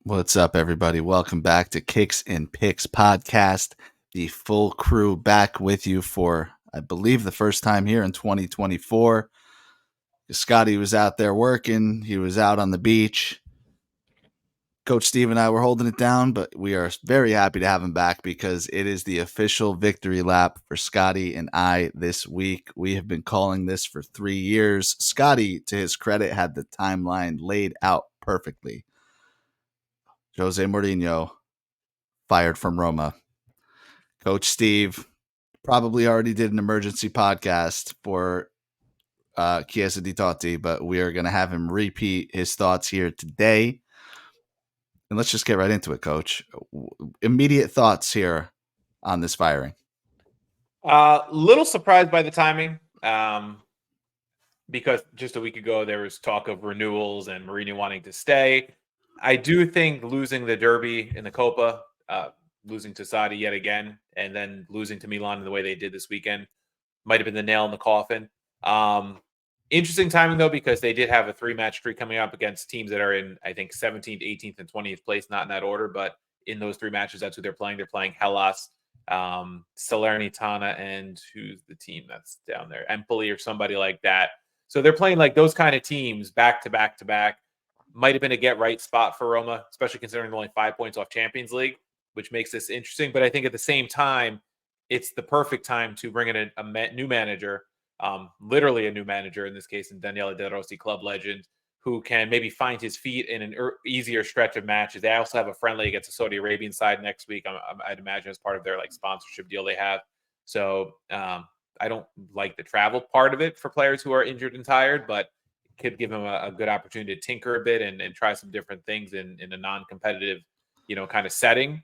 What's up, everybody? Welcome back to Kicks and Picks podcast. The full crew back with you for, I believe, the first time here in 2024. Scotty was out there working. He was out on the beach. Coach Steve and I were holding it down, but we are very happy to have him back because it is the official victory lap for Scotty and I this week. We have been calling this for 3 years. Scotty, to his credit, had the timeline laid out perfectly. Jose Mourinho fired from Roma. Coach Steve probably already did an emergency podcast for Chiesa di Totti, but we are going to have him repeat his thoughts here today. And let's just get right into it, Coach. Immediate thoughts here on this firing. Little surprised by the timing, because just a week ago there was talk of renewals and Mourinho wanting to stay. I do think losing the Derby in the Copa, losing to Saudi yet again, and then losing to Milan in the way they did this weekend might have been the nail in the coffin. Interesting timing, though, because they did have a 3-match streak coming up against teams that are in, I think, 17th, 18th, and 20th place, not in that order, but in those 3 matches, that's who they're playing. They're playing Hellas, Salernitana, and who's the team that's down there? Empoli or somebody like that. So they're playing like those kind of teams back to back to back. Might have been a get-right spot for Roma, especially considering they're only 5 points off Champions League, which makes this interesting. But I think at the same time, it's the perfect time to bring in a new manager, literally a new manager in this case, in Daniele De Rossi, club legend, who can maybe find his feet in an easier stretch of matches. They also have a friendly against the Saudi Arabian side next week. I'd imagine as part of their like sponsorship deal they have. So I don't like the travel part of it for players who are injured and tired, but could give him a good opportunity to tinker a bit and try some different things in a non-competitive, kind of setting.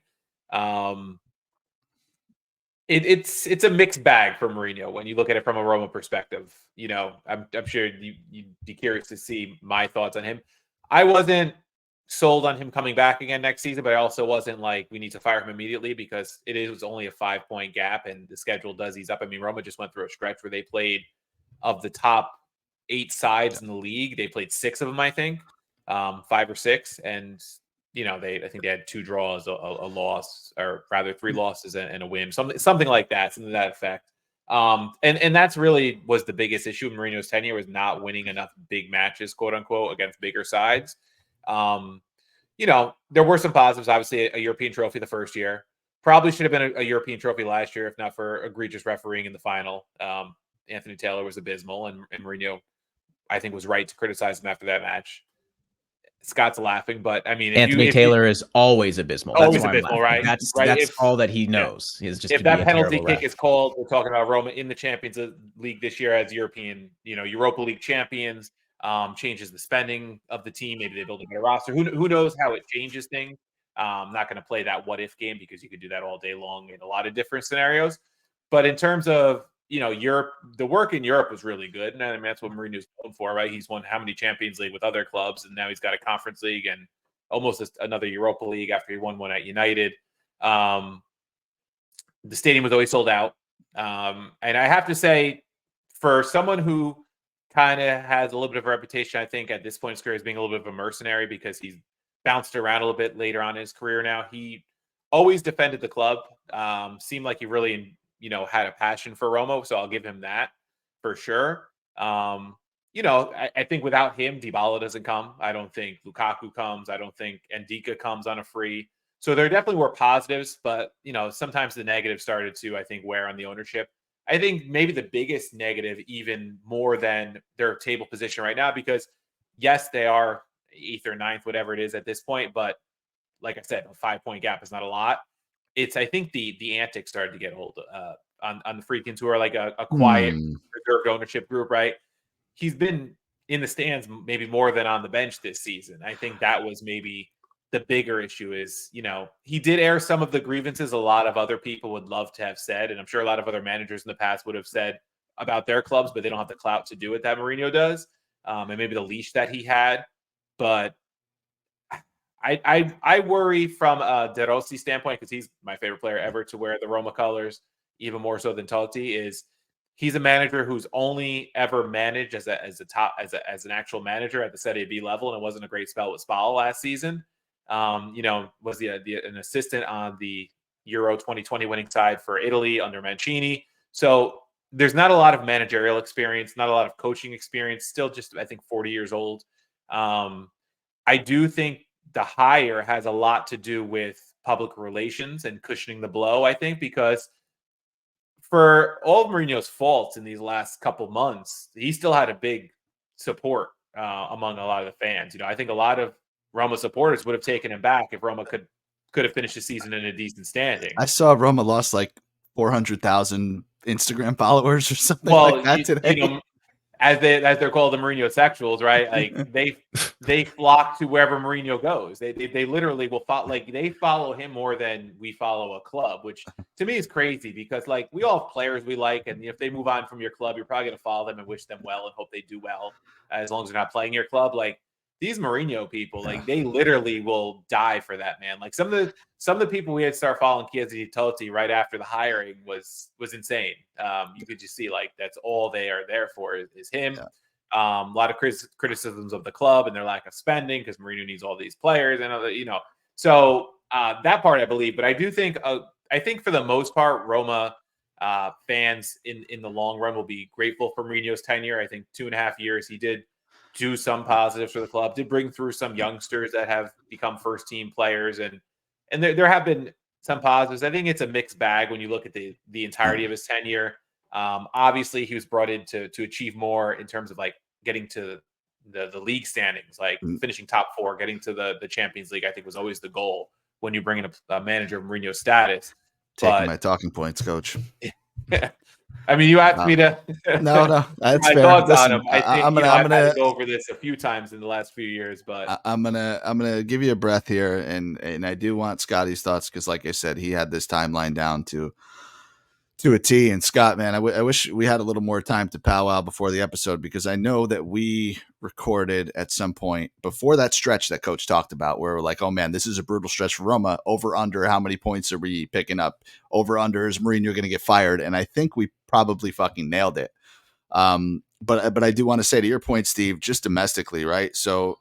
It's a mixed bag for Mourinho when you look at it from a Roma perspective. I'm sure you'd be curious to see my thoughts on him. I wasn't sold on him coming back again next season, but I also wasn't like we need to fire him immediately because it was only a 5-point gap and the schedule does ease up. I mean, Roma just went through a stretch where they played of the top 8 sides in the league. They played 6 of them, I think, 5 or 6, and I think they had 2 draws, a loss, or rather 3 losses and a win, something like that, something to that effect. And that's really was the biggest issue in Mourinho's tenure, was not winning enough big matches, quote unquote, against bigger sides. There were some positives. Obviously, a European trophy the first year. Probably should have been a European trophy last year, if not for egregious refereeing in the final. Anthony Taylor was abysmal, and Mourinho, I think, was right to criticize him after that match. Scott's laughing, but I mean, Anthony Taylor is always abysmal. Always abysmal, right? That's all that he knows. Is just if that penalty kick is called, we're talking about Roma in the Champions League this year as European, Europa League champions. Changes the spending of the team. Maybe they build a better roster. Who knows how it changes things? Not going to play that what if game because you could do that all day long in a lot of different scenarios. But in terms of Europe, the work in Europe was really good, and I mean that's what Mourinho's known for, right? He's won how many Champions League with other clubs, and now he's got a Conference League and almost another Europa League after he won one at United. The stadium was always sold out, and I have to say, for someone who kind of has a little bit of a reputation, I think at this point in his career as being a little bit of a mercenary because he's bounced around a little bit later on in his career. Now he always defended the club. Seemed like he really had a passion for Roma, so I'll give him that for sure. I think without him, Dybala doesn't come. I don't think Lukaku comes. I don't think Ndika comes on a free. So there definitely were positives, but sometimes the negatives started to, I think, wear on the ownership. I think maybe the biggest negative, even more than their table position right now, because yes, they are 8th or 9th, whatever it is at this point, but like I said, a 5-point gap is not a lot. It's, I think, the antics started to get hold on the Freakins, who are like a quiet reserved ownership group, right? He's been in the stands maybe more than on the bench this season. I think that was maybe the bigger issue is, he did air some of the grievances a lot of other people would love to have said, and I'm sure a lot of other managers in the past would have said about their clubs, but they don't have the clout to do it that Mourinho does, and maybe the leash that he had. But I worry from a De Rossi standpoint, because he's my favorite player ever to wear the Roma colors, even more so than Totti, is he's a manager who's only ever managed as an actual manager at the Serie B level, and it wasn't a great spell with Spal last season. Was an assistant on the Euro 2020 winning side for Italy under Mancini. So there's not a lot of managerial experience, not a lot of coaching experience. Still, just I think 40 years old. I do think the hire has a lot to do with public relations and cushioning the blow. I think because for all of Mourinho's faults in these last couple months, he still had a big support among a lot of the fans. I think a lot of Roma supporters would have taken him back if Roma could have finished the season in a decent standing. I saw Roma lost like 400,000 Instagram followers or something like that today. As they're called, the Mourinho sexuals, right? Like they flock to wherever Mourinho goes. They literally will follow. Like they follow him more than we follow a club, which to me is crazy because like we all have players we like, and if they move on from your club, you're probably going to follow them and wish them well and hope they do well as long as they're not playing your club. Like these Mourinho people, like they literally will die for that man. Like some of the people we had start following Chiesa Totti right after the hiring was insane. You could just see like that's all they are there for is him. Yeah. A lot of criticisms of the club and their lack of spending because Mourinho needs all these players and So that part I believe, but I do think I think for the most part Roma fans in the long run will be grateful for Mourinho's tenure. I think 2.5 years he did do some positives for the club, did bring through some youngsters that have become first team players. And there have been some positives. I think it's a mixed bag when you look at the entirety of his tenure. Obviously he was brought in to achieve more in terms of like getting to the league standings, like finishing top 4, getting to the Champions League, I think was always the goal when you bring in a manager of Mourinho status. Taking my talking points, coach. I mean, you asked me to no, that's my fair. thoughts Listen, on him. I think I'm I've gonna had to go over this a few times in the last few years, but I'm gonna give you a breath here, and I do want Scotty's thoughts because, like I said, he had this timeline down to a T. And Scott, man, I wish we had a little more time to powwow before the episode because I know that we recorded at some point before that stretch that Coach talked about where we're like, oh man, this is a brutal stretch for Roma. Over under, how many points are we picking up? Over under, is Mourinho going to get fired? And I think we probably fucking nailed it. But I do want to say to your point, Steve, just domestically, right? So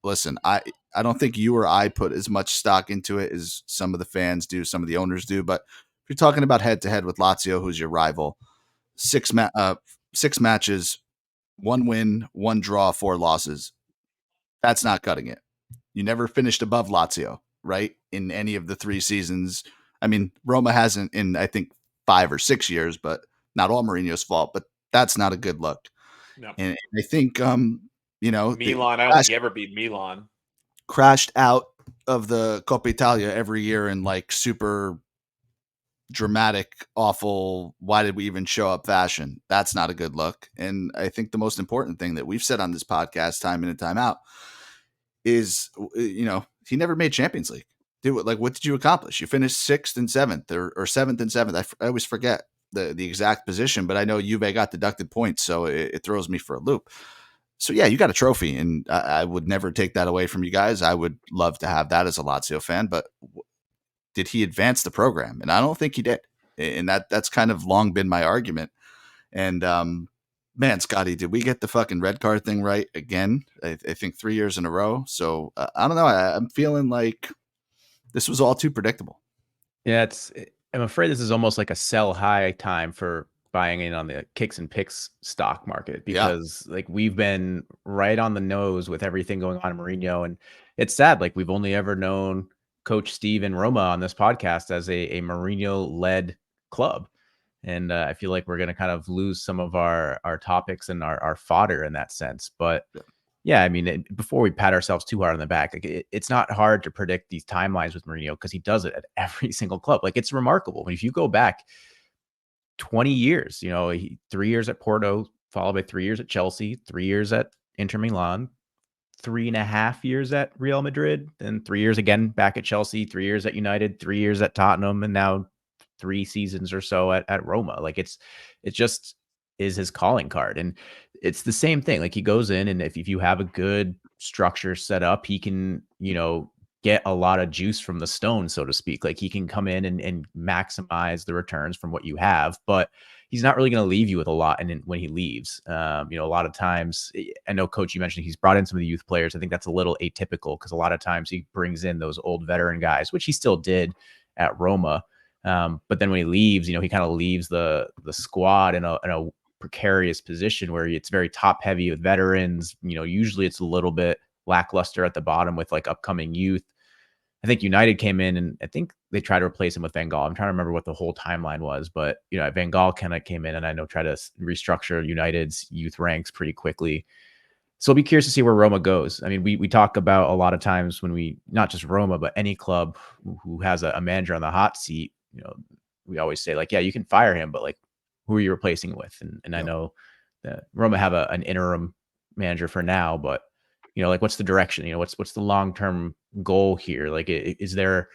listen, I don't think you or I put as much stock into it as some of the fans do, some of the owners do, but if you're talking about head to head with Lazio, who's your rival, 6 matches, 1 win, 1 draw, 4 losses. That's not cutting it. You never finished above Lazio, right? In any of the 3 seasons. I mean, Roma hasn't in, I think, 5 or 6 years, but not all Mourinho's fault, but that's not a good look. No. And I think, Milan, I don't think he ever beat Milan. Crashed out of the Coppa Italia every year in like super dramatic, awful, why did we even show up fashion. That's not a good look. And I think the most important thing that we've said on this podcast time in and time out is, he never made Champions League. Dude, like, what did you accomplish? You finished 6th and 7th or 7th and 7th. I always forget the exact position, but I know Juve got deducted points, so it throws me for a loop. So yeah, you got a trophy, and I would never take that away from you guys. I would love to have that as a Lazio fan, but did he advance the program? And I don't think he did. And that's kind of long been my argument. And man, Scotty, did we get the fucking red card thing right again? I think 3 years in a row. So I don't know. I'm feeling like this was all too predictable. Yeah, I'm afraid this is almost like a sell high time for buying in on the kicks and picks stock market because like we've been right on the nose with everything going on in Mourinho. And it's sad. Like we've only ever known Coach Steve and Roma on this podcast as a Mourinho led club. And I feel like we're going to kind of lose some of our topics and our fodder in that sense. But yeah, I mean, before we pat ourselves too hard on the back, like it's not hard to predict these timelines with Mourinho because he does it at every single club. Like it's remarkable. If you go back 20 years, 3 years at Porto, followed by 3 years at Chelsea, 3 years at Inter Milan, 3.5 years at Real Madrid, then 3 years again back at Chelsea, 3 years at United, 3 years at Tottenham, and now 3 seasons or so at Roma. Like it just is his calling card. And it's the same thing. Like he goes in and if you have a good structure set up, he can, get a lot of juice from the stone, so to speak. Like he can come in and maximize the returns from what you have. But he's not really going to leave you with a lot. And when he leaves, a lot of times, I know, Coach, you mentioned he's brought in some of the youth players. I think that's a little atypical because a lot of times he brings in those old veteran guys, which he still did at Roma. But then when he leaves, he kind of leaves the squad in a precarious position where it's very top heavy with veterans. Usually it's a little bit lackluster at the bottom with like upcoming youth. I think United came in and I think they tried to replace him with Van Gaal. I'm trying to remember what the whole timeline was, but Van Gaal kind of came in and I know tried to restructure United's youth ranks pretty quickly. So I'll be curious to see where Roma goes. I mean, we talk about a lot of times when not just Roma, but any club who has a manager on the hot seat, we always say like, yeah, you can fire him, but like, who are you replacing with? And I know that Roma have an interim manager for now, but like what's the direction? What's the long-term goal here? Like, is there,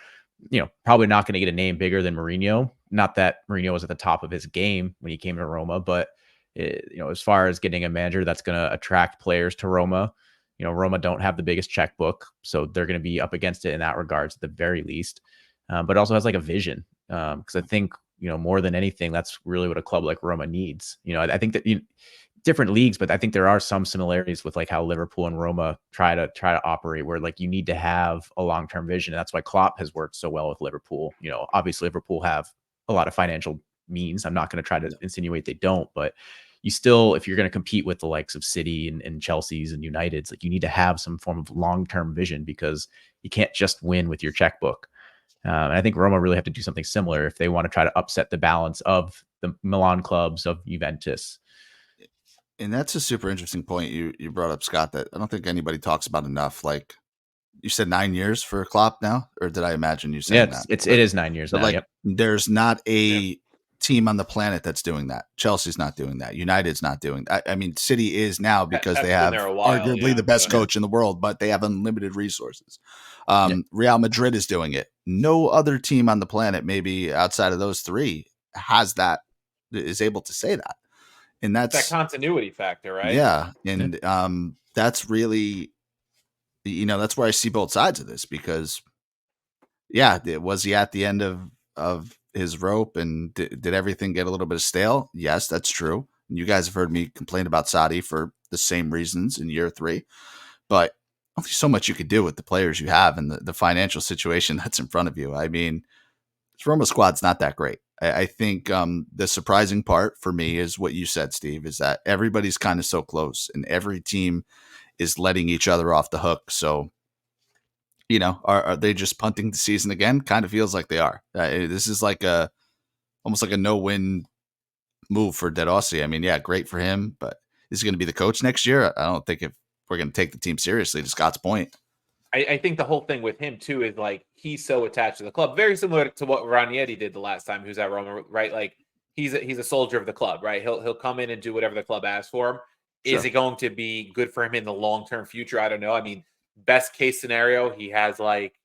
probably not going to get a name bigger than Mourinho. Not that Mourinho was at the top of his game when he came to Roma, but as far as getting a manager that's going to attract players to Roma, Roma don't have the biggest checkbook, so they're going to be up against it in that regards at the very least. But also has like a vision, because I think more than anything, that's really what a club like Roma needs. I think that different leagues, but I think there are some similarities with like how Liverpool and Roma try to operate, where like you need to have a long-term vision. And that's why Klopp has worked so well with Liverpool. Obviously Liverpool have a lot of financial means. I'm not going to try to insinuate they don't, but you still, if you're going to compete with the likes of City and Chelsea's and United's, like you need to have some form of long-term vision because you can't just win with your checkbook. And I think Roma really have to do something similar if they want to try to upset the balance of the Milan clubs, of Juventus. And that's a super interesting point you brought up, Scott, that I don't think anybody talks about enough. Like you said, 9 years for Klopp now, or did I imagine you saying that? It is 9 years now. Like, yep. There's not a team on the planet that's doing that. Chelsea's not doing that. United's not doing that. I mean, City is now because they have arguably the best coach in the world, but they have unlimited resources. Real Madrid is doing it. No other team on the planet, maybe outside of those three, is able to say that. And that's that continuity factor, right? Yeah. And that's really, that's where I see both sides of this because, was he at the end of his rope and did everything get a little bit stale? Yes, that's true. And you guys have heard me complain about Saudi for the same reasons in year 3, but only so much you could do with the players you have and the financial situation that's in front of you. I mean, this Roma squad's not that great. I think the surprising part for me is what you said, Steve, is that everybody's kind of so close and every team is letting each other off the hook. So, are they just punting the season again? Kind of feels like they are. This is like almost like a no-win move for De Rossi. I mean, great for him, but is he going to be the coach next year? I don't think if we're going to take the team seriously, to Scott's point. I think the whole thing with him too is like he's so attached to the club, very similar to what Ranieri did the last time he was at Roma, right? Like he's a soldier of the club, right? He'll come in and do whatever the club asks for him. Sure. Is it going to be good for him in the long-term future? I don't know. I mean, best case scenario, he has like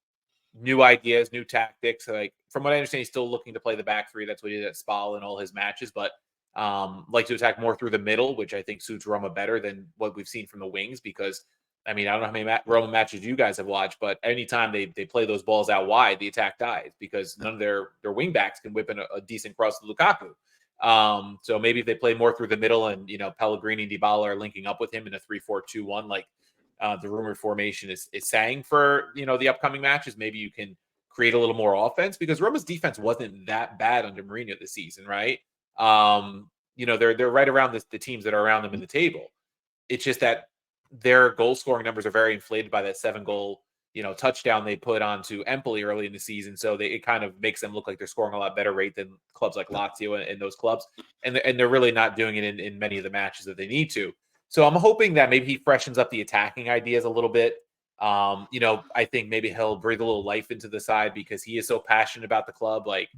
new ideas, new tactics. Like from what I understand, he's still looking to play the back three. That's what he did at Spal in all his matches, but like to attack more through the middle, which I think suits Roma better than what we've seen from the wings because I mean, I don't know how many Roma matches you guys have watched, but anytime they play those balls out wide, the attack dies because none of their wing backs can whip in a decent cross to Lukaku. So maybe if they play more through the middle and, Pellegrini and Dybala are linking up with him in a 3-4-2-1, like the rumored formation is saying for, the upcoming matches, maybe you can create a little more offense because Roma's defense wasn't that bad under Mourinho this season, right? They're right around the teams that are around them in the table. It's just that their goal scoring numbers are very inflated by that 7-goal, touchdown they put onto Empoli early in the season. So it kind of makes them look like they're scoring a lot better rate than clubs like Lazio and those clubs. And they're really not doing it in many of the matches that they need to. So I'm hoping that maybe he freshens up the attacking ideas a little bit. I think maybe he'll breathe a little life into the side because he is so passionate about the club. Like,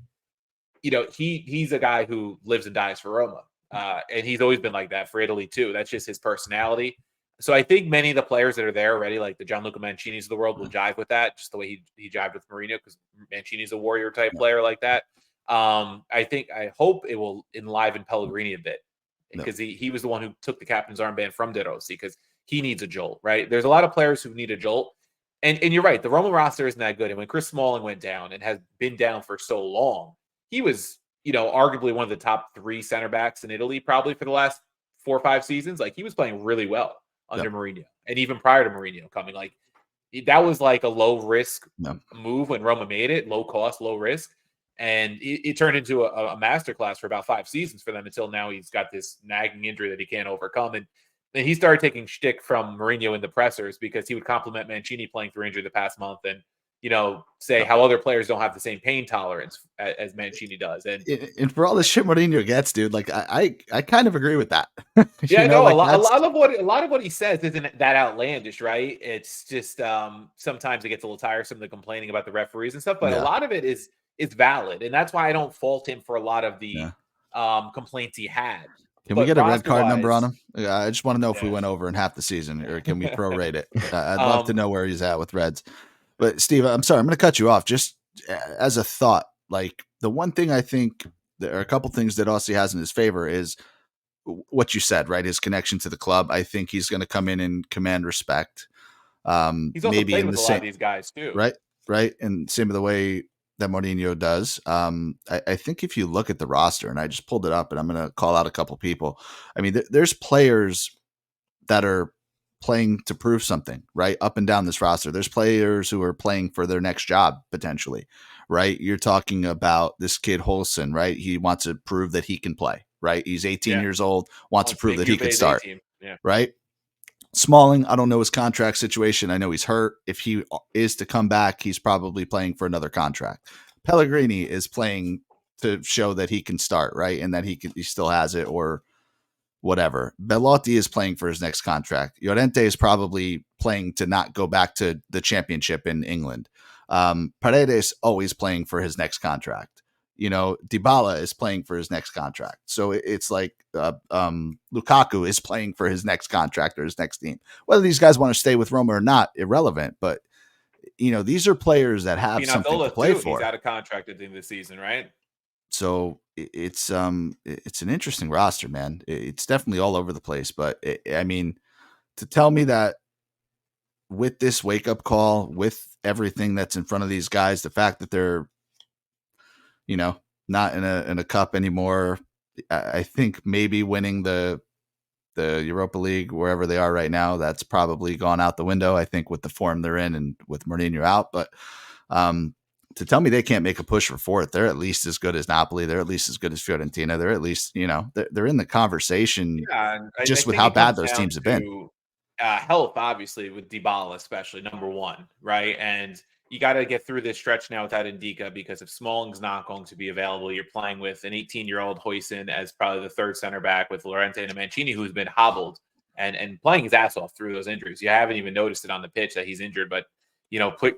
he's a guy who lives and dies for Roma. And he's always been like that for Italy too. That's just his personality. So I think many of the players that are there already, like the Gianluca Mancini's of the world, will jive with that, just the way he jived with Mourinho, because Mancini's a warrior type player like that. I hope it will enliven Pellegrini a bit because he was the one who took the captain's armband from De Rossi because he needs a jolt, right? There's a lot of players who need a jolt. And you're right, the Roma roster isn't that good. And when Chris Smalling went down and has been down for so long, he was, arguably one of the top 3 center backs in Italy, probably for the last 4 or 5 seasons. Like, he was playing really well under Mourinho, and even prior to Mourinho coming. Like, that was like a low risk move when Roma made it, low cost, low risk. And it turned into a masterclass for about 5 seasons for them, until now he's got this nagging injury that he can't overcome. And then he started taking shtick from Mourinho in the pressers, because he would compliment Mancini playing through injury the past month, and say how other players don't have the same pain tolerance as Mancini does. And for all the shit Mourinho gets, dude, like I kind of agree with that. Yeah, no, like, a lot of what he says isn't that outlandish, right? It's just sometimes it gets a little tiresome, the complaining about the referees and stuff, but a lot of it is valid, and that's why I don't fault him for a lot of the complaints he had. Can we get a red card number on him? I just want to know if we went over in half the season, or can we prorate it? I'd love to know where he's at with Reds. But Steve, I'm sorry, I'm going to cut you off. Just as a thought, like, the one thing I think there are a couple things that Aussie has in his favor is what you said, right? His connection to the club. I think he's going to come in and command respect. He's also maybe played in with the a lot of these guys too, right, and same of the way that Mourinho does. I think if you look at the roster, and I just pulled it up, and I'm going to call out a couple people. I mean, there's players that are playing to prove something, right? Up and down this roster. There's players who are playing for their next job, potentially, right? You're talking about this kid Holson, right? He wants to prove that he can play, right? He's 18 years old, wants to prove that he could start, right? Smalling, I don't know his contract situation. I know he's hurt. If he is to come back, he's probably playing for another contract. Pellegrini is playing to show that he can start, right? And that he still has it, or whatever. Belotti is playing for his next contract. Llorente is probably playing to not go back to the championship in England. Paredes always playing for his next contract. Dybala is playing for his next contract. So it's like Lukaku is playing for his next contract or his next team. Whether these guys want to stay with Roma or not, irrelevant. But these are players that have something to play for. He's out of contract at the end of the season, right? So it's an interesting roster, man. It's definitely all over the place. But I mean, to tell me that with this wake up call, with everything that's in front of these guys, the fact that they're, not in a cup anymore, I think maybe winning the Europa League wherever they are right now, that's probably gone out the window. I think with the form they're in and with Mourinho out, but to tell me they can't make a push for fourth, they're at least as good as Napoli. They're at least as good as Fiorentina. They're at least, they're in the conversation just with how bad those teams have been. Health, obviously, with Dybala, especially number one, right? And you got to get through this stretch now without Ndika, because if Smalling's not going to be available, you're playing with an 18-year-old Huijsen as probably the third center back, with Llorente and Mancini, who's been hobbled and playing his ass off through those injuries. You haven't even noticed it on the pitch that he's injured, but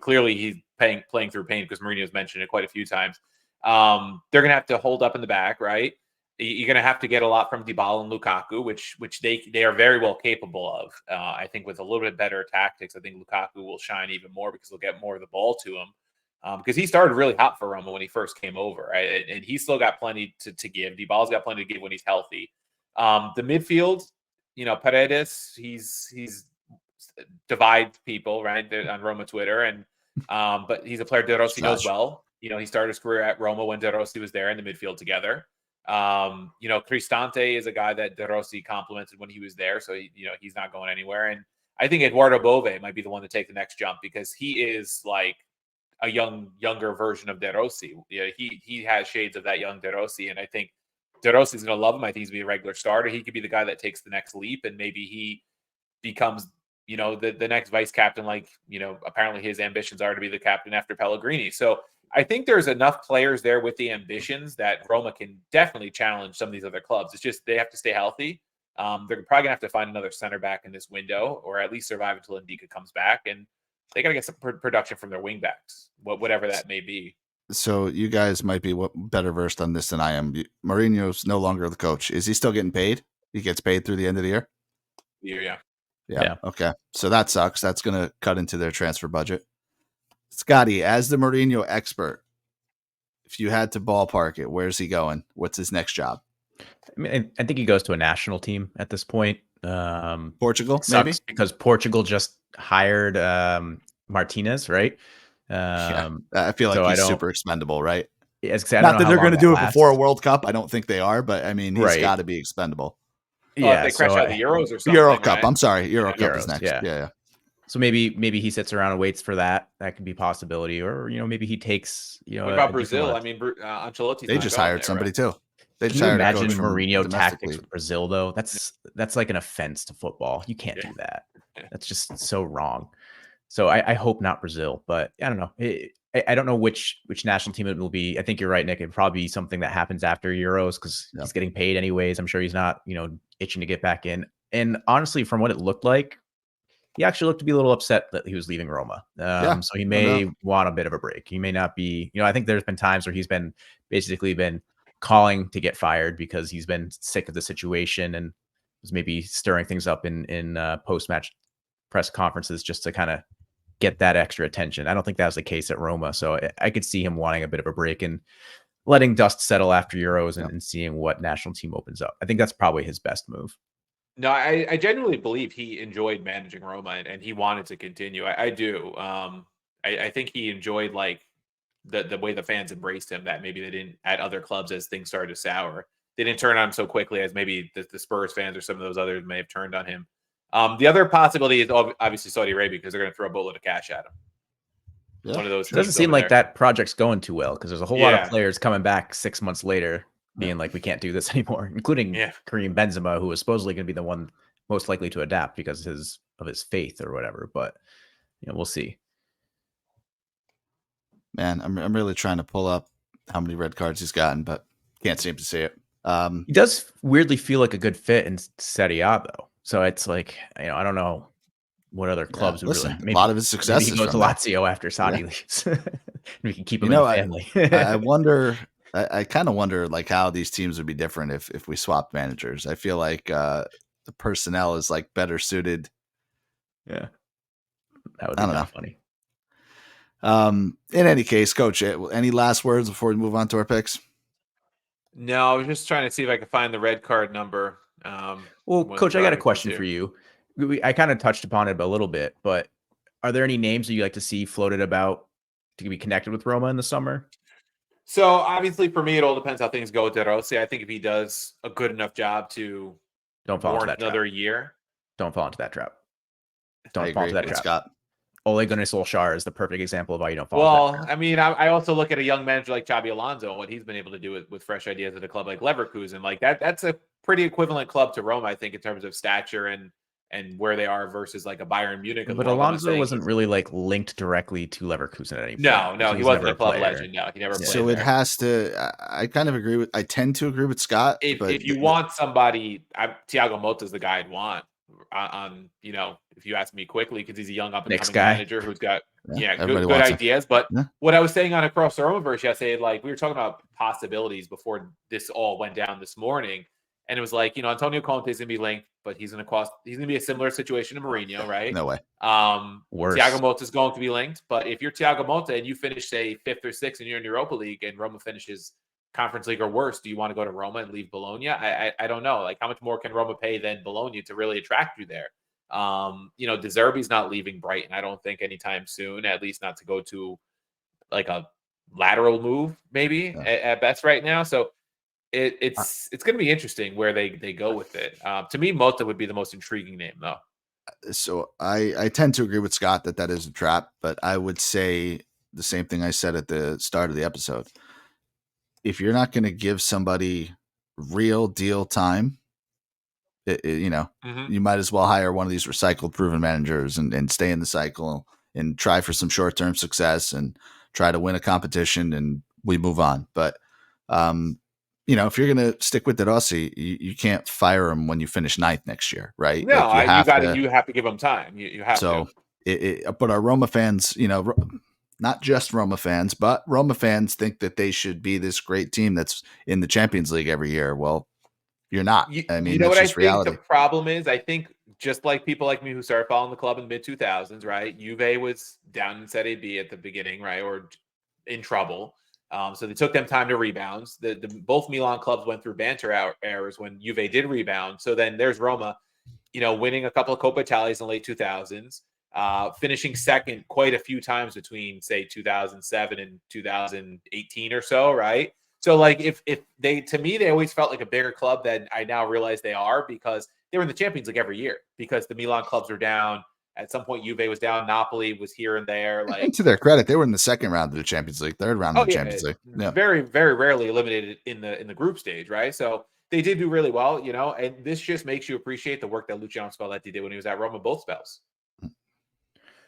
clearly he's playing through pain, because Mourinho's mentioned it quite a few times. They're going to have to hold up in the back, right? You're going to have to get a lot from Dybala and Lukaku, which they are very well capable of. I think with a little bit better tactics, I think Lukaku will shine even more, because they'll get more of the ball to him. Because he started really hot for Roma when he first came over, right? And he's still got plenty to give. Dybala's got plenty to give when he's healthy. The midfield, Paredes, he's divides people, right, on Roma Twitter, and but he's a player De Rossi knows well. He started his career at Roma when De Rossi was there in the midfield together. Cristante is a guy that De Rossi complimented when he was there, so he's not going anywhere. And I think Eduardo Bove might be the one to take the next jump, because he is like a younger version of De Rossi. He has shades of that young De Rossi, and I think De Rossi's going to love him. I think he's going to be a regular starter. He could be the guy that takes the next leap, and maybe he becomes the next vice captain. Like, apparently his ambitions are to be the captain after Pellegrini. So I think there's enough players there with the ambitions that Roma can definitely challenge some of these other clubs. It's just they have to stay healthy. They're probably going to have to find another center back in this window, or at least survive until Ndika comes back. And they got to get some production from their wing backs, whatever that may be. So you guys might be better versed on this than I am. Mourinho's no longer the coach. Is he still getting paid? He gets paid through the end of the year? Yeah. Okay. So that sucks. That's going to cut into their transfer budget. Scotty, as the Mourinho expert, if you had to ballpark it, where's he going? What's his next job? I mean, I think he goes to a national team at this point. Portugal, maybe? Because Portugal just hired Martinez, right? I feel like he's super expendable, right? Not that they're going to do it before a World Cup. I don't think they are, but I mean, he's got to be expendable. Yeah, if they crash out the Euros or something. Euro Cup. Right? I'm sorry, Euro Cup is next. Yeah. So maybe he sits around and waits for that. That could be a possibility, or maybe he takes What about Brazil? I mean, Ancelotti's they just hired somebody too. They just Can you hired imagine a coach Mourinho tactics with Brazil though? That's like an offense to football. You can't do that. That's just so wrong. So I hope not Brazil, but I don't know. I don't know which national team it will be. I think you're right, Nick. It'd probably be something that happens after Euros because he's getting paid anyways. I'm sure he's not itching to get back in. And honestly, from what it looked like, he actually looked to be a little upset that he was leaving Roma. So he may want a bit of a break. He may not be, I think there's been times where he's been basically calling to get fired because he's been sick of the situation and was maybe stirring things up in post-match press conferences just to kind of get that extra attention. I don't think that was the case at Roma. So I could see him wanting a bit of a break and letting dust settle after Euros and seeing what national team opens up. I think that's probably his best move. No, I genuinely believe he enjoyed managing Roma and he wanted to continue. I do. I think he enjoyed like the way the fans embraced him that maybe they didn't at other clubs as things started to sour. They didn't turn on him so quickly as maybe the Spurs fans or some of those others may have turned on him. The other possibility is obviously Saudi Arabia because they're going to throw a boatload of cash at him. Yeah. One of those. It doesn't seem like that project's going too well because there's a whole lot of players coming back 6 months later being like, we can't do this anymore, including Karim Benzema, who is supposedly going to be the one most likely to adapt because of his faith or whatever. But we'll see. Man, I'm really trying to pull up how many red cards he's gotten, but can't seem to see it. He does weirdly feel like a good fit in Serie A, though. So it's like, I don't know what other clubs would really. Maybe, a lot of his success. Maybe he goes to Lazio after Saudi leaves. We can keep him in the family. I wonder. I kind of wonder like how these teams would be different if we swapped managers. I feel like the personnel is like better suited. Yeah, that would be kind of funny. In any case, Coach, any last words before we move on to our picks? No, I was just trying to see if I could find the red card number. Well, Coach, I got a question for you. I kind of touched upon it a little bit, but are there any names that you like to see floated about to be connected with Roma in the summer? So obviously for me, it all depends how things go with De Rossi. I think if he does a good enough job to warrant another year. Don't fall into that trap. Don't fall into that trap. Scott. Ole Gunnar Solskjaer is the perfect example of why you don't fall. Well, I mean, I also look at a young manager like Xabi Alonso and what he's been able to do with fresh ideas at a club like Leverkusen. Like that's a pretty equivalent club to Roma, I think, in terms of stature and where they are versus like a Bayern Munich. But Alonso wasn't really like linked directly to Leverkusen at any point. No, he wasn't a club legend. No, he never played. So it has to. I kind of agree with. I tend to agree with Scott. If you want somebody, Thiago Motta is the guy I'd want. If you ask me quickly, because he's a young up and coming manager who's got good ideas. But what I was saying on Across the Romaverse yesterday, like we were talking about possibilities before this all went down this morning, and it was like Antonio Conte is gonna be linked, but he's gonna be a similar situation to Mourinho, right? No way. Worse. Thiago Motta is going to be linked, but if you're Thiago Motta and you finish say 5th or 6th and you're in Europa League and Roma finishes Conference League or worse, do you want to go to Roma and leave Bologna? I don't know. Like, how much more can Roma pay than Bologna to really attract you there? De Zerbi's not leaving Brighton, I don't think anytime soon, at least not to go to like a lateral move, maybe at best right now. So it's going to be interesting where they go with it. To me, Motta would be the most intriguing name, though. So I tend to agree with Scott that is a trap, but I would say the same thing I said at the start of the episode. If you're not going to give somebody real deal time, you might as well hire one of these recycled proven managers and stay in the cycle and try for some short-term success and try to win a competition and we move on. But, if you're going to stick with De Rossi, you can't fire him when you finish 9th next year, right? No, you have to give him time. You have to. But our Roma fans, not just Roma fans, but Roma fans think that they should be this great team that's in the Champions League every year. Well, you're not. I mean, what I reality. think the problem is? I think just like people like me who started following the club in the mid-2000s, right? Juve was down in Serie B at the beginning, right? Or in trouble. So they took them time to rebound. Both Milan clubs went through banter errors when Juve did rebound. So then there's Roma, winning a couple of Coppa Italias in the late 2000s. finishing second quite a few times between, say, 2007 and 2018 or so, right? So, like, if they, to me, they always felt like a bigger club than I now realize they are, because they were in the Champions League every year because the Milan clubs were down. At some point, Juve was down. Napoli was here and there. Like, and to their credit, they were in the second round of the Champions League, third round of oh the yeah, Champions League. Yeah, very, very rarely eliminated in the group stage, right? So they did do really well, and this just makes you appreciate the work that Luciano Spalletti did when he was at Roma both spells,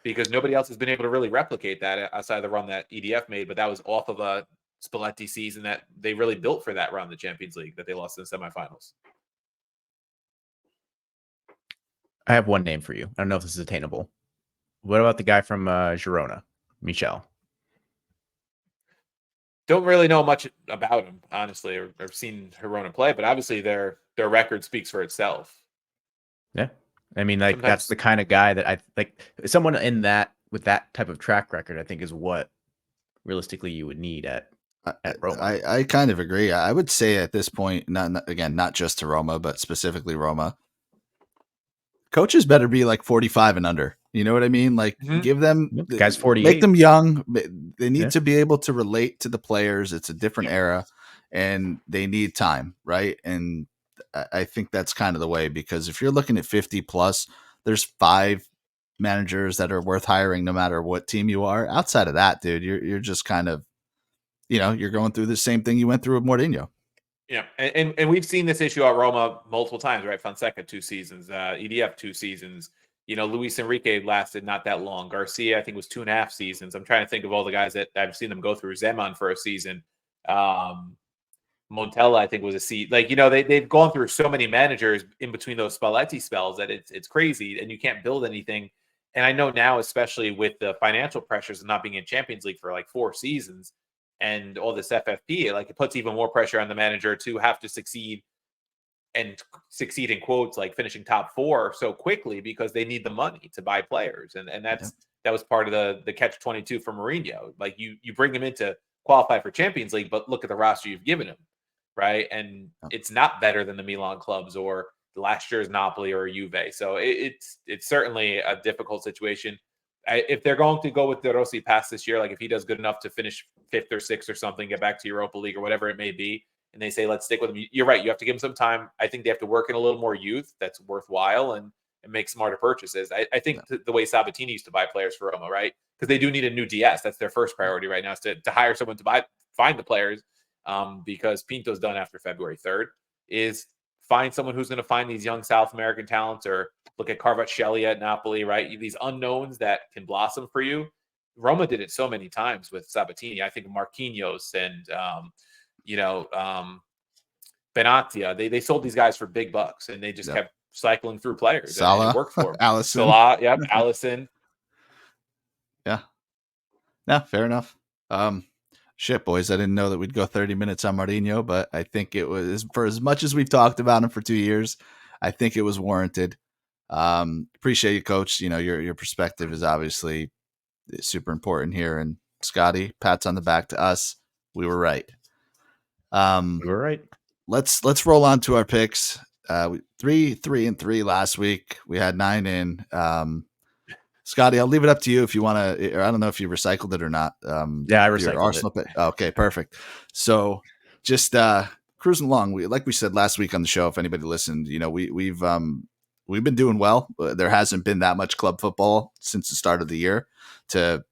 because nobody else has been able to really replicate that outside of the run that EDF made. But that was off of a Spalletti season that they really built for that round of the Champions League that they lost in the semifinals. I have one name for you. I don't know if this is attainable. What about the guy from Girona, Michel? Don't really know much about him, honestly, or seen Girona play, but obviously their record speaks for itself. Yeah. I mean, like, Sometimes, that's the kind of guy that I like. Someone in that with that type of track record, I think, is what realistically you would need at Roma. I kind of agree. I would say at this point, not just to Roma, but specifically Roma, coaches better be like 45 and under. You know what I mean? Like, give them, guys 48, make them young. They need to be able to relate to the players. It's a different era, and they need time, right? And I think that's kind of the way, because if you're looking at 50 plus, there's 5 managers that are worth hiring no matter what team you are. Outside of that, dude, you're just kind of, you're going through the same thing you went through with Mourinho. Yeah, and we've seen this issue at Roma multiple times, right? Fonseca 2 seasons, EDF 2 seasons. Luis Enrique lasted not that long. Garcia, I think, was 2.5 seasons. I'm trying to think of all the guys that I've seen them go through. Zeman for a season. Montella, I think, was a seat. Like, they've gone through so many managers in between those Spalletti spells that it's crazy, and you can't build anything. And I know now, especially with the financial pressures of not being in Champions League for like 4 seasons and all this FFP, like, it puts even more pressure on the manager to have to succeed in quotes, like finishing top 4 so quickly, because they need the money to buy players. And that was part of the catch 22 for Mourinho. Like, you bring him in to qualify for Champions League, but look at the roster you've given him, right? And it's not better than the Milan clubs or last year's Napoli or Juve. So it's certainly a difficult situation. If they're going to go with De Rossi past this year, like if he does good enough to finish 5th or 6th or something, get back to Europa League or whatever it may be, and they say, let's stick with him, you're right. You have to give him some time. I think they have to work in a little more youth that's worthwhile and make smarter purchases. I think the way Sabatini used to buy players for Roma, right? Because they do need a new DS. That's their first priority right now, is to hire someone to find the players, because Pinto's done after February 3rd, is find someone who's going to find these young South American talents, or look at Kvaratskhelia at Napoli, right? These unknowns that can blossom for you. Roma did it so many times with Sabatini. I think Marquinhos and Benatia, they sold these guys for big bucks, and they just kept cycling through players. Salah, and it worked for them. Alisson. Salah, yep, Alisson. Yeah. Yeah, fair enough. Shit, boys, I didn't know that we'd go 30 minutes on Mourinho, but I think it was, for as much as we've talked about him for 2 years, I think it was warranted. Appreciate you, Coach. Your perspective is obviously super important here. And Scotty, pats on the back to us. We were right. We were right. Let's roll on to our picks. 3-3 last week. We had 9 in. Scotty, I'll leave it up to you if you want to. I don't know if you recycled it or not. Yeah, I recycled it. Okay, perfect. So just cruising along. Like we said last week on the show, if anybody listened, we've been doing well. There hasn't been that much club football since the start of the year to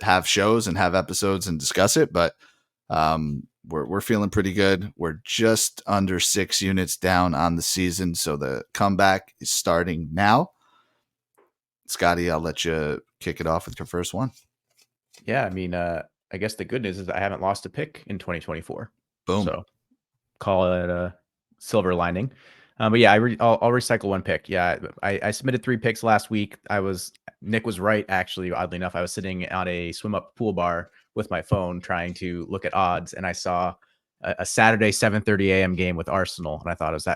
have shows and have episodes and discuss it, but we're feeling pretty good. We're just under 6 units down on the season, so the comeback is starting now. Scotty, I'll let you kick it off with your first one. Yeah, I mean, I guess the good news is I haven't lost a pick in 2024. Boom. So call it a silver lining. But yeah, I'll recycle one pick. Yeah, I submitted 3 picks last week. Nick was right, actually. Oddly enough, I was sitting on a swim up pool bar with my phone trying to look at odds, and I saw a Saturday 7:30 a.m. game with Arsenal, and I thought it was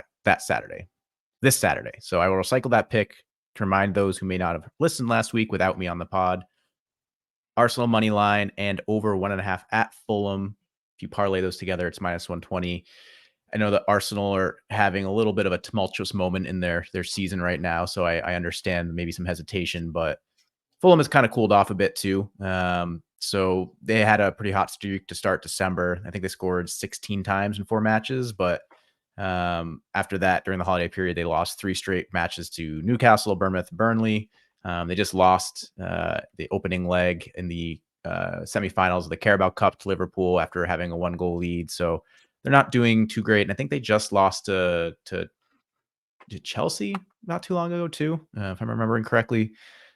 this Saturday. So I will recycle that pick to remind those who may not have listened last week without me on the pod. Arsenal money line and over 1.5 at Fulham. If you parlay those together, it's -120. I know that Arsenal are having a little bit of a tumultuous moment in their season right now, so I understand maybe some hesitation, but Fulham has kind of cooled off a bit too. So they had a pretty hot streak to start December. I think they scored 16 times in 4 matches, but after that, during the holiday period, they lost 3 straight matches to Newcastle, Bournemouth, Burnley. They just lost the opening leg in the semifinals of the Carabao Cup to Liverpool after having a 1-goal lead. So they're not doing too great. And I think they just lost to Chelsea not too long ago too, if I'm remembering correctly.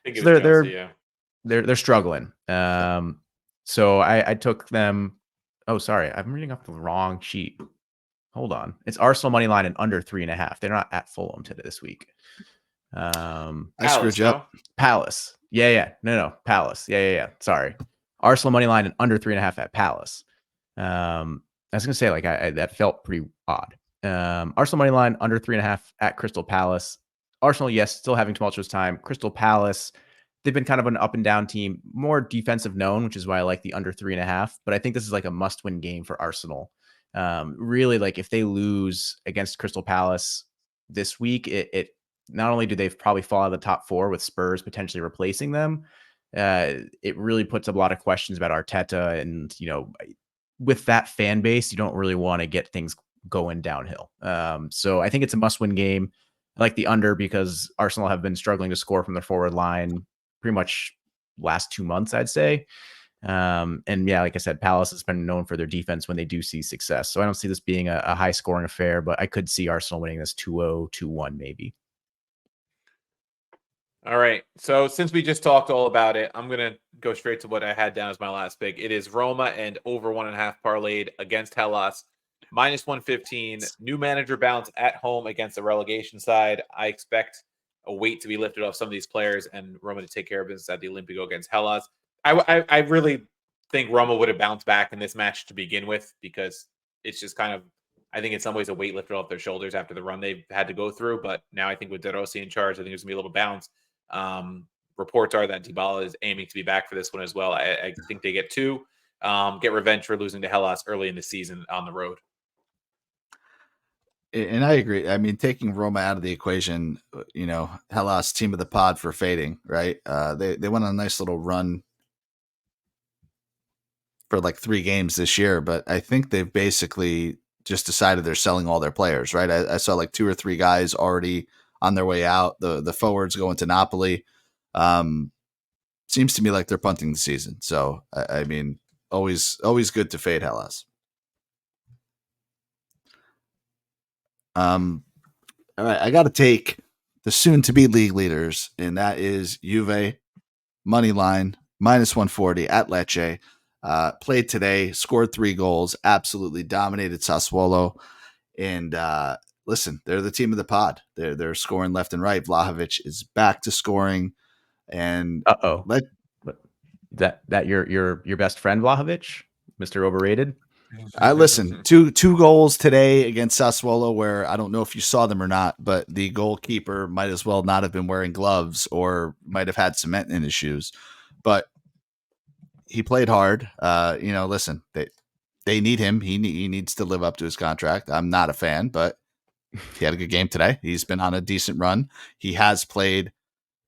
I think So it was Chelsea, yeah. they're struggling. So I took them. Oh, sorry, I'm reading off the wrong sheet. Hold on, it's Arsenal money line and under 3.5. They're not at Fulham today this week. I screwed you up. Palace. Yeah. No. Palace. Yeah. Sorry. Arsenal money line and under 3.5 at Palace. I was gonna say like I that felt pretty odd. Arsenal money line under 3.5 at Crystal Palace. Arsenal, yes, still having tumultuous time. Crystal Palace, they've been kind of an up and down team, more defensive known, which is why I like the under 3.5. But I think this is like a must-win game for Arsenal. Really, like if they lose against Crystal Palace this week, it not only do they probably fall out of the top 4 with Spurs potentially replacing them, it really puts up a lot of questions about Arteta. And, with that fan base, you don't really want to get things going downhill. So I think it's a must-win game. I like the under because Arsenal have been struggling to score from their forward line pretty much last 2 months, I'd say. And yeah, like I said, Palace has been known for their defense when they do see success. So I don't see this being a high scoring affair, but I could see Arsenal winning this 2-0, 2-1 maybe. All right. So since we just talked all about it, I'm going to go straight to what I had down as my last pick. It is Roma and over 1.5 parlayed against Hellas. -115. New manager bounce at home against the relegation side. I expect a weight to be lifted off some of these players and Roma to take care of business at the Olympico against Hellas. I really think Roma would have bounced back in this match to begin with because it's just kind of, I think in some ways a weight lifted off their shoulders after the run they've had to go through. But now I think with De Rossi in charge, I think there's going to be a little bounce. Reports are that Dybala is aiming to be back for this one as well. I think they get 2. Get revenge for losing to Hellas early in the season on the road. And I agree. I mean, taking Roma out of the equation, Hellas team of the pod for fading, right? They went on a nice little run for like 3 games this year, but I think they've basically just decided they're selling all their players, right? I saw like 2 or 3 guys already on their way out. The forwards going to Napoli. Seems to me like they're punting the season. So I mean, always good to fade Hellas. All right, I got to take the soon-to-be league leaders, and that is Juve, money line, -140 at Lecce. Played today, scored 3 goals, absolutely dominated Sassuolo. And listen, they're the team of the pod. They're scoring left and right. Vlahovic is back to scoring. And that your best friend Vlahovic, Mr. Overrated? I listen, two goals today against Sassuolo where I don't know if you saw them or not, but the goalkeeper might as well not have been wearing gloves or might have had cement in his shoes. But he played hard. Listen, they need him. He needs to live up to his contract. I'm not a fan, but he had a good game today. He's been on a decent run. He has played,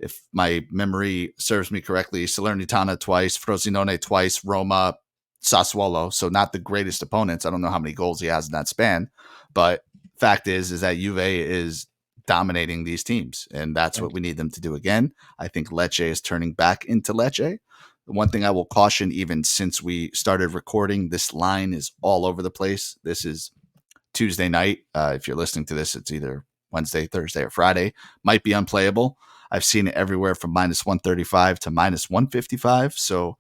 if my memory serves me correctly, Salernitana twice, Frosinone twice, Roma, Sassuolo, so not the greatest opponents. I don't know how many goals he has in that span, but fact is that Juve is dominating these teams, and that's what we need them to do again. I think Lecce is turning back into Lecce. The one thing I will caution, even since we started recording, this line is all over the place. This is Tuesday night. If you're listening to this, it's either Wednesday, Thursday, or Friday. Might be unplayable. I've seen it everywhere from -135 to -155, so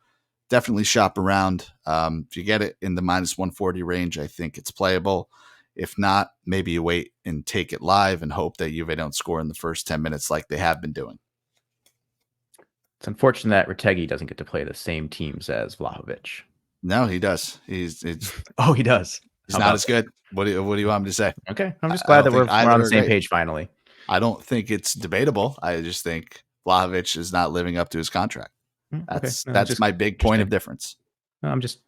definitely shop around. If you get it in the -140 range, I think it's playable. If not, maybe you wait and take it live and hope that Juve don't score in the first 10 minutes like they have been doing. It's unfortunate that Retegui doesn't get to play the same teams as Vlahovic. No, he does. He does. He's not as good. What do you want me to say? Okay, I'm just glad that we're on the same page finally. I don't think it's debatable. I just think Vlahovic is not living up to his contract. That's my big point of difference. No, I'm just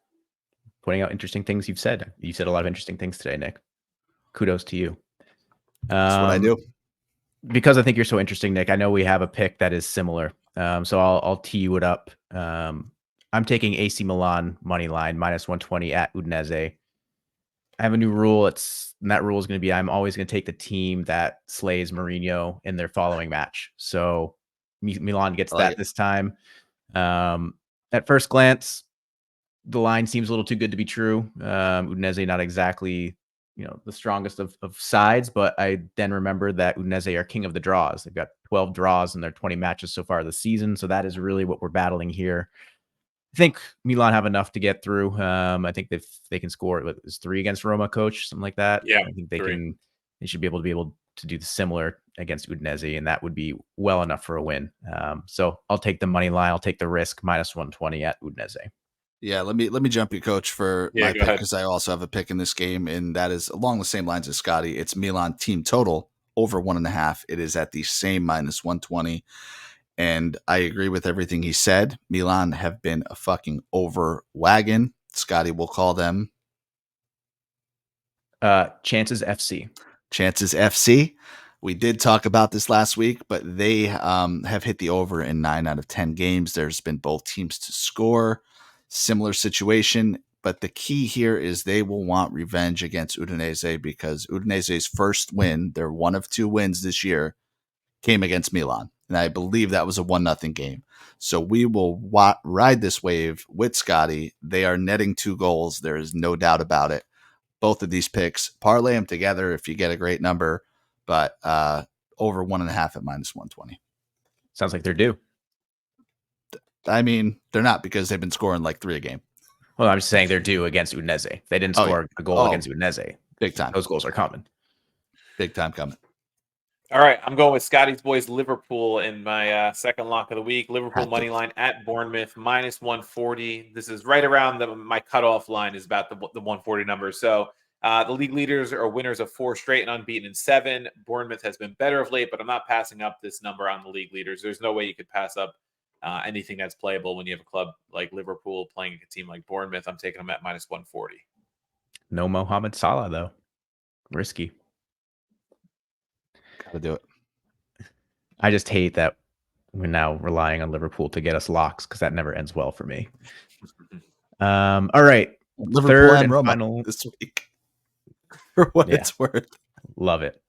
pointing out interesting things you've said. You said a lot of interesting things today, Nick. Kudos to you. That's what I do. Because I think you're so interesting, Nick, I know we have a pick that is similar. So I'll tee you it up. I'm taking AC Milan money line -120 at Udinese. I have a new rule. And that rule is going to be I'm always going to take the team that slays Mourinho in their following match. So Milan gets that this time. At first glance, the line seems a little too good to be true. Udinese not exactly, the strongest of sides, but I then remember that Udinese are king of the draws. They've got 12 draws in their 20 matches so far this season. So that is really what we're battling here. I think Milan have enough to get through. I think if they can score, it was 3 against Roma, coach, something like that. Yeah, I think they should be able to do the similar against Udinese, and that would be well enough for a win. So I'll take the money line. I'll take the risk -120 at Udinese. Yeah, let me jump you, coach, for my pick, ahead. because I also have a pick in this game, and that is along the same lines as Scotty. It's Milan team total over 1.5. It is at the same -120. And I agree with everything he said. Milan have been a fucking over wagon. Scotty will call them Chances FC. Chances FC. We did talk about this last week, but they have hit the over in 9 out of 10 games. There's been both teams to score. Similar situation. But the key here is they will want revenge against Udinese, because Udinese's first win, their one of 2 wins this year, came against Milan. And I believe that was a 1-0 game. So we will ride this wave with Scotty. They are netting 2 goals. There is no doubt about it. Both of these picks, parlay them together if you get a great number, but over 1.5 at -120. Sounds like they're due. I mean, they're not, because they've been scoring like 3 a game. Well, I'm just saying they're due against Udinese. They didn't score a goal against Udinese. Big time. Those goals are coming. Big time coming. All right, I'm going with Scotty's boys Liverpool in my second lock of the week. Liverpool money line at Bournemouth -140. This is right around my cutoff line is about the 140 number. So the league leaders are winners of 4 straight and unbeaten in 7. Bournemouth has been better of late, but I'm not passing up this number on the league leaders. There's no way you could pass up anything that's playable when you have a club like Liverpool playing a team like Bournemouth. I'm taking them at -140. No Mohamed Salah, though. Risky. Gotta do it. I just hate that we're now relying on Liverpool to get us locks, because that never ends well for me. All right. Liverpool Third and Roma final this week, for what it's worth. Love it.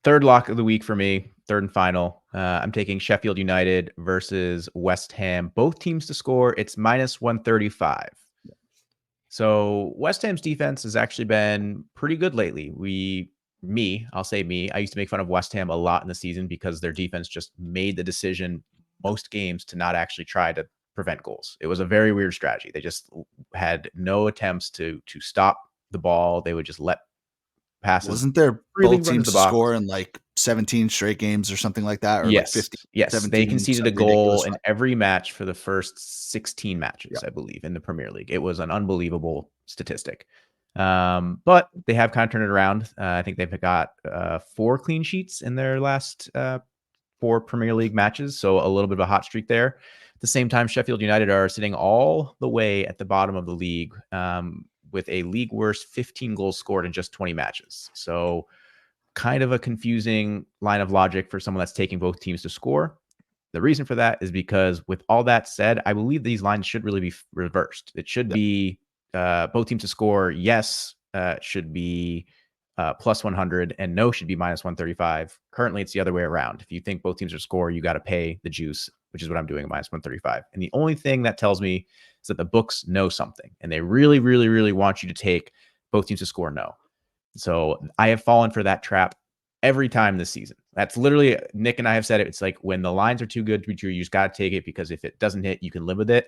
Third lock of the week for me, third and final. I'm taking Sheffield United versus West Ham. Both teams to score. It's -135. So West Ham's defense has actually been pretty good lately. I'll say me. I used to make fun of West Ham a lot in the season because their defense just made the decision most games to not actually try to prevent goals. It was a very weird strategy. They just had no attempts to stop the ball. They would just let passes. Wasn't there both teams to score in like 17 straight games or something like that? Or yes. Like 50, yes. 17, they conceded a goal in every match for the first 16 matches, Yep. I believe, in the Premier League. It was an unbelievable statistic. But they have kind of turned it around. I think they've got 4 clean sheets in their last 4 Premier League matches. So a little bit of a hot streak there. At the same time, Sheffield United are sitting all the way at the bottom of the league with a league worst 15 goals scored in just 20 matches. So kind of a confusing line of logic for someone that's taking both teams to score. The reason for that is because, with all that said, I believe these lines should really be reversed. It should be both teams to score. Yes, should be +100, and no should be -135. Currently, it's the other way around. If you think both teams are score, you got to pay the juice, which is what I'm doing at -135. And the only thing that tells me is that the books know something, and they really, really, really want you to take both teams to score no. So I have fallen for that trap every time this season. That's literally, Nick and I have said it. It's like, when the lines are too good to be true, you just got to take it, because if it doesn't hit, you can live with it.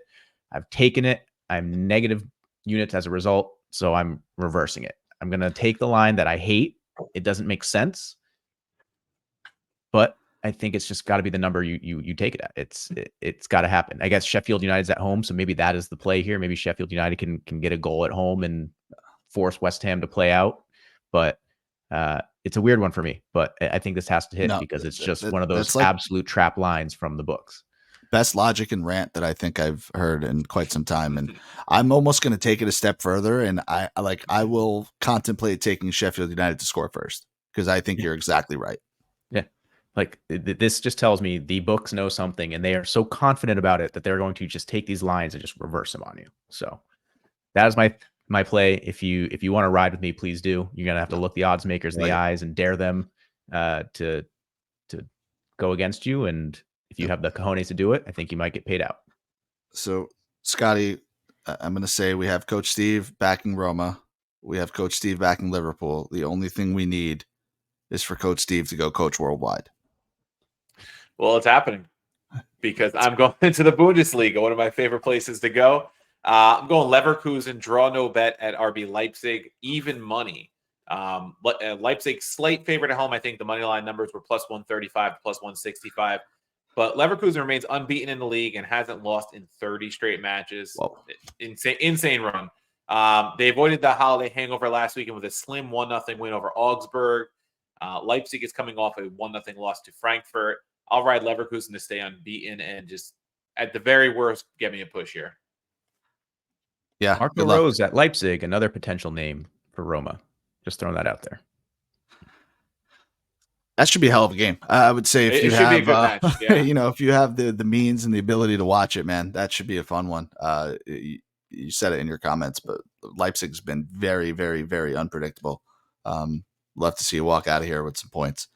I've taken it. I'm negative units as a result. So I'm reversing it. I'm going to take the line that I hate. It doesn't make sense, but I think it's just got to be the number you take it at. It's got to happen. I guess Sheffield United's at home, so maybe that is the play here. Maybe Sheffield United can get a goal at home and force West Ham to play out. But it's a weird one for me. But I think this has to hit, because it's just one of those absolute trap lines from the books. Best logic and rant that I think I've heard in quite some time. And I'm almost going to take it a step further. And I will contemplate taking Sheffield United to score first, because I think you're exactly right. Yeah. Like this just tells me the books know something, and they are so confident about it that they're going to just take these lines and just reverse them on you. So that is my play. If you want to ride with me, please do. You're gonna have to look the odds makers in the eyes and dare them to go against you. And if you have the cojones to do it, I think you might get paid out. So, Scotty, I'm going to say we have Coach Steve backing Roma. We have Coach Steve backing Liverpool. The only thing we need is for Coach Steve to go coach worldwide. Well, it's happening because I'm going into the Bundesliga, one of my favorite places to go. I'm going Leverkusen, draw no bet at RB Leipzig, even money. Leipzig, slight favorite at home. I think the money line numbers were plus 135, plus 165. But Leverkusen remains unbeaten in the league and hasn't lost in 30 straight matches. Whoa. Insane run. They avoided the holiday hangover last weekend with a slim 1-0 win over Augsburg. Leipzig is coming off a 1-0 loss to Frankfurt. I'll ride Leverkusen to stay unbeaten and just, at the very worst, get me a push here. Yeah. Marco Rose at Leipzig, another potential name for Roma. Just throwing that out there. That should be a hell of a game. I would say if you have, be a good match. Yeah. if you have the means and the ability to watch it, man, that should be a fun one. You said it in your comments, but Leipzig's been very, very, very unpredictable. Love to see you walk out of here with some points.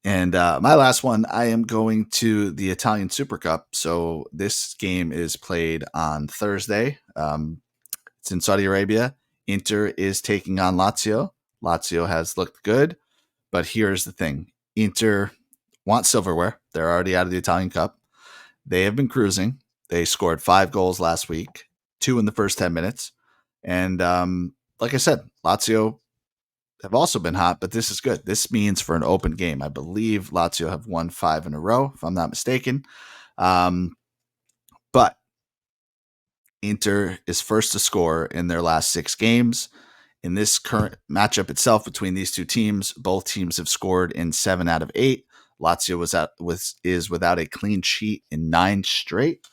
And my last one, I am going to the Italian Super Cup. So this game is played on Thursday. It's in Saudi Arabia. Inter is taking on Lazio. Lazio has looked good. But here's the thing. Inter want silverware. They're already out of the Italian Cup. They have been cruising. They scored 5 goals last week, 2 in the first 10 minutes. And like I said, Lazio have also been hot, but this is good. This means for an open game. I believe Lazio have won 5 in a row, if I'm not mistaken. But Inter is first to score in their last 6 games. In this current matchup itself between these two teams, both teams have scored in 7 out of 8. Lazio is without a clean sheet in 9 straight.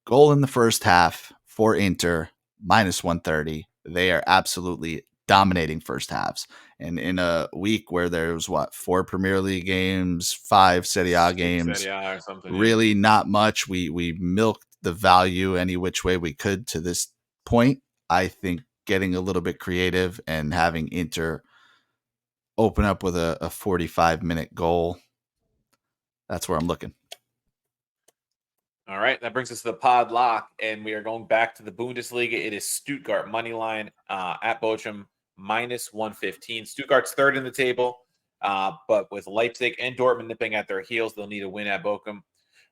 Goal in the first half for Inter, minus 130. They are absolutely dominating first halves. And in a week where there was 4 Premier League games, 5 Serie A games, Serie A or something, really not much. We milked the value any which way we could to this point. I think getting a little bit creative and having Inter open up with a 45-minute goal, that's where I'm looking. All right, that brings us to the pod lock, and we are going back to the Bundesliga. It is Stuttgart money line at Bochum, minus 115. Stuttgart's third in the table, but with Leipzig and Dortmund nipping at their heels, they'll need a win at Bochum.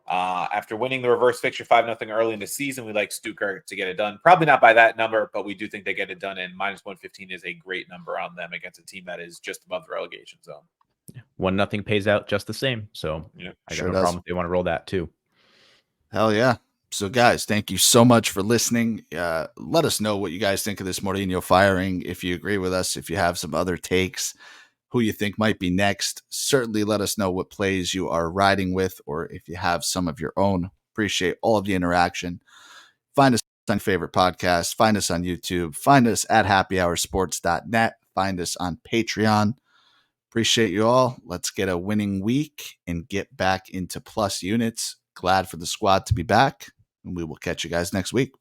After winning the reverse fixture 5-0 early in the season, we like Stuttgart to get it done. Probably not by that number, but we do think they get it done, and minus 115 is a great number on them against a team that is just above the relegation zone. 1-0 pays out just the same, so yeah, I got no problem if they want to roll that too. Hell yeah. So, guys, thank you so much for listening. Let us know what you guys think of this Mourinho firing. If you agree with us, if you have some other takes, who you think might be next. Certainly let us know what plays you are riding with, or if you have some of your own. Appreciate all of the interaction. Find us on your favorite podcast. Find us on YouTube. Find us at happyhoursports.net. Find us on Patreon. Appreciate you all. Let's get a winning week and get back into plus units. Glad for the squad to be back, and we will catch you guys next week.